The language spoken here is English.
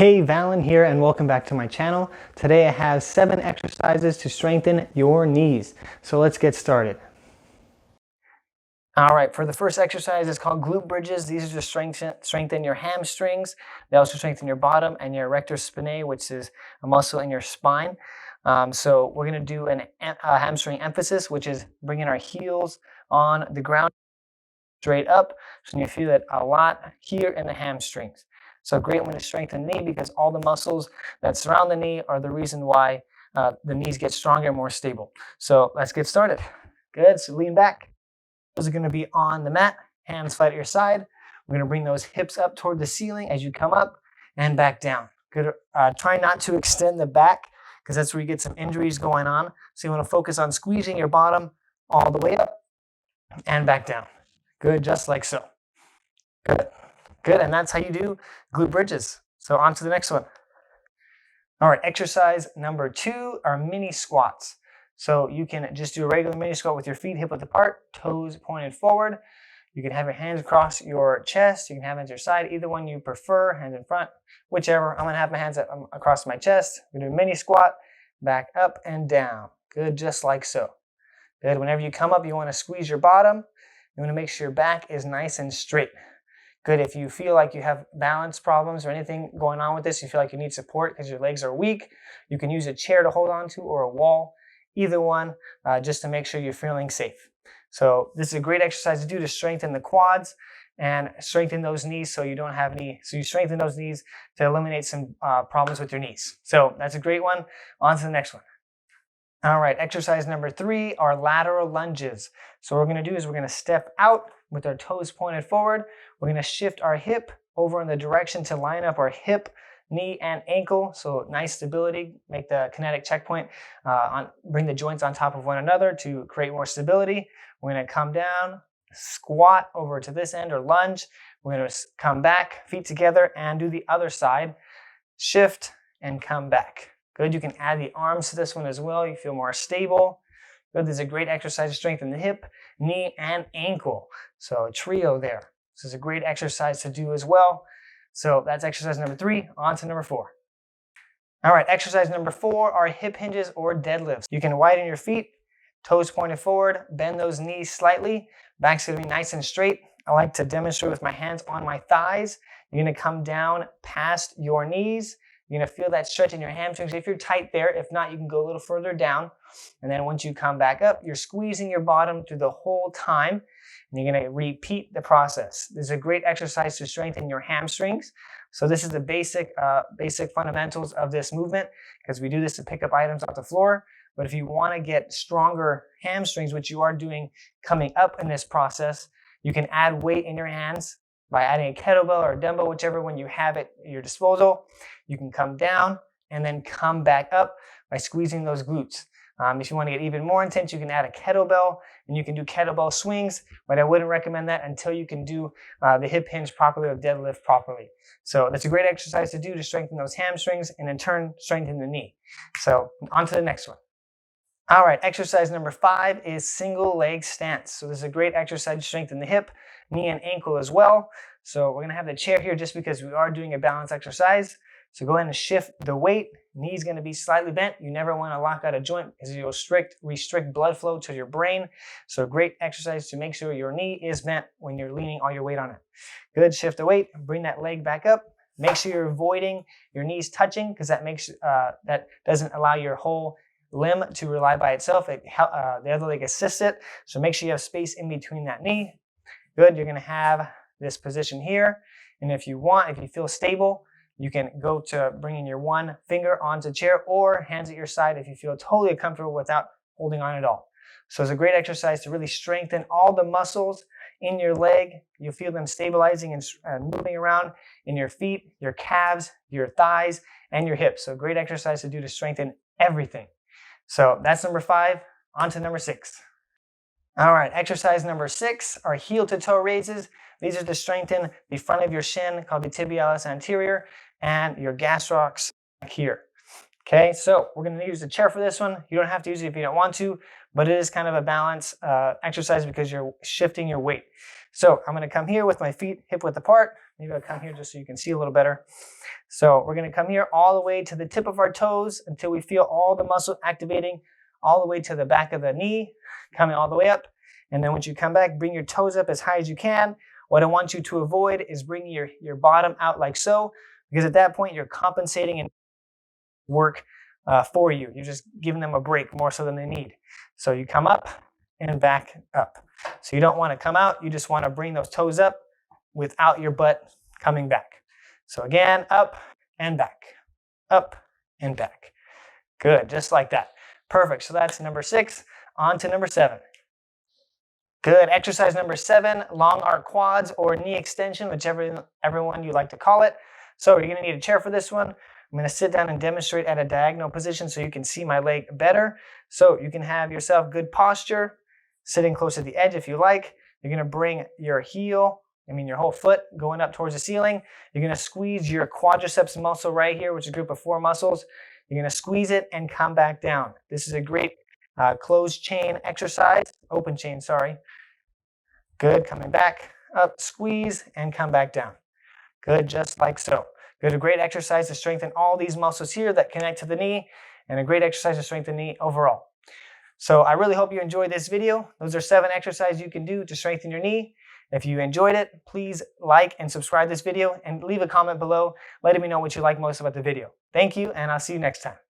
Hey, Valen here and welcome back to my channel. Today I have 7 exercises to strengthen your knees. So let's get started. All right, for the first exercise, it's called glute bridges. These are to strengthen your hamstrings. They also strengthen your bottom and your erector spinae, which is a muscle in your spine. So we're going to do a hamstring emphasis, which is bringing our heels on the ground straight up. So you feel it a lot here in the hamstrings. So great way to strengthen the knee because all the muscles that surround the knee are the reason why the knees get stronger and more stable. So let's get started. Good, so lean back. Those are gonna be on the mat, hands flat at your side. We're gonna bring those hips up toward the ceiling as you come up and back down. Good. Try not to extend the back because that's where you get some injuries going on. So you wanna focus on squeezing your bottom all the way up and back down. Good, just like so. Good. Good, and that's how you do glute bridges. So on to the next one. All right, exercise number 2 are mini squats. So you can just do a regular mini squat with your feet hip width apart, toes pointed forward. You can have your hands across your chest. You can have hands at your side, either one you prefer, hands in front, whichever. I'm gonna have my hands across my chest. We're gonna do a mini squat, back up and down. Good, just like so. Good, whenever you come up, you wanna squeeze your bottom. You wanna make sure your back is nice and straight. Good, if you feel like you have balance problems or anything going on with this, you feel like you need support because your legs are weak, you can use a chair to hold on to or a wall, either one, just to make sure you're feeling safe. So this is a great exercise to do to strengthen the quads and strengthen those knees so you don't have so you strengthen those knees to eliminate some problems with your knees. So that's a great one. On to the next one. All right, exercise number 3 are lateral lunges. So what we're gonna do is we're gonna step out with our toes pointed forward. We're gonna shift our hip over in the direction to line up our hip, knee, and ankle. So nice stability, make the kinetic checkpoint, bring the joints on top of one another to create more stability. We're gonna come down, squat over to this end or lunge. We're gonna come back, feet together, and do the other side. Shift and come back. Good, you can add the arms to this one as well. You feel more stable. Good, this is a great exercise to strengthen the hip, knee, and ankle. So a trio there. This is a great exercise to do as well. So that's exercise number 3. On to number 4. All right, exercise number 4 are hip hinges or deadlifts. You can widen your feet, toes pointed forward, bend those knees slightly. Back's gonna be nice and straight. I like to demonstrate with my hands on my thighs. You're gonna come down past your knees. You're gonna feel that stretch in your hamstrings if you're tight there. If not, you can go a little further down. And then once you come back up, you're squeezing your bottom through the whole time. And you're gonna repeat the process. This is a great exercise to strengthen your hamstrings. So this is the basic fundamentals of this movement because we do this to pick up items off the floor. But if you wanna get stronger hamstrings, which you are doing coming up in this process, you can add weight in your hands by adding a kettlebell or a dumbbell, whichever one you have at your disposal. You can come down and then come back up by squeezing those glutes. If you want to get even more intense, you can add a kettlebell and you can do kettlebell swings, but I wouldn't recommend that until you can do the hip hinge properly or deadlift properly. So that's a great exercise to do to strengthen those hamstrings and in turn strengthen the knee. So on to the next one. All right, exercise number 5 is single leg stance. So this is a great exercise to strengthen the hip, knee, and ankle as well. So we're gonna have the chair here just because we are doing a balance exercise. So go ahead and shift the weight. Knee's gonna be slightly bent. You never wanna lock out a joint because you'll restrict blood flow to your brain. So great exercise to make sure your knee is bent when you're leaning all your weight on it. Good, shift the weight, bring that leg back up. Make sure you're avoiding your knees touching because that doesn't allow your whole limb to rely by itself. The other leg assists it. So make sure you have space in between that knee. Good, you're gonna have this position here. And if you feel stable, you can go to bringing your one finger onto the chair or hands at your side if you feel totally comfortable without holding on at all. So it's a great exercise to really strengthen all the muscles in your leg. You'll feel them stabilizing and moving around in your feet, your calves, your thighs, and your hips. So great exercise to do to strengthen everything. So that's number 5. On to number 6. All right, exercise number 6 are heel to toe raises. These are to strengthen the front of your shin called the tibialis anterior and your gastrocs here. Okay, so we're gonna use the chair for this one. You don't have to use it if you don't want to, but it is kind of a balance exercise because you're shifting your weight. So I'm going to come here with my feet hip width apart. Maybe I'll come here just so you can see a little better. So we're going to come here all the way to the tip of our toes until we feel all the muscle activating all the way to the back of the knee, coming all the way up. And then once you come back, bring your toes up as high as you can. What I want you to avoid is bringing your bottom out like so, because at that point you're compensating and work for you. You're just giving them a break more so than they need. So you come up and back up. So you don't want to come out. You just want to bring those toes up without your butt coming back. So again, up and back, up and back. Good, just like that. Perfect. So that's number 6. On to number 7. Good. Exercise number 7, long arc quads or knee extension, whichever everyone you like to call it. So you're going to need a chair for this one. I'm going to sit down and demonstrate at a diagonal position so you can see my leg better. So you can have yourself good posture, sitting close to the edge if you like. You're going to bring your your whole foot going up towards the ceiling. You're going to squeeze your quadriceps muscle right here, which is a group of 4 muscles. You're going to squeeze it and come back down. This is a great closed chain exercise, open chain, sorry. Good, coming back, up, squeeze, and come back down. Good, just like so. Good, a great exercise to strengthen all these muscles here that connect to the knee, and a great exercise to strengthen the knee overall. So I really hope you enjoyed this video. Those are 7 exercises you can do to strengthen your knee. If you enjoyed it, please like and subscribe this video and leave a comment below letting me know what you like most about the video. Thank you, and I'll see you next time.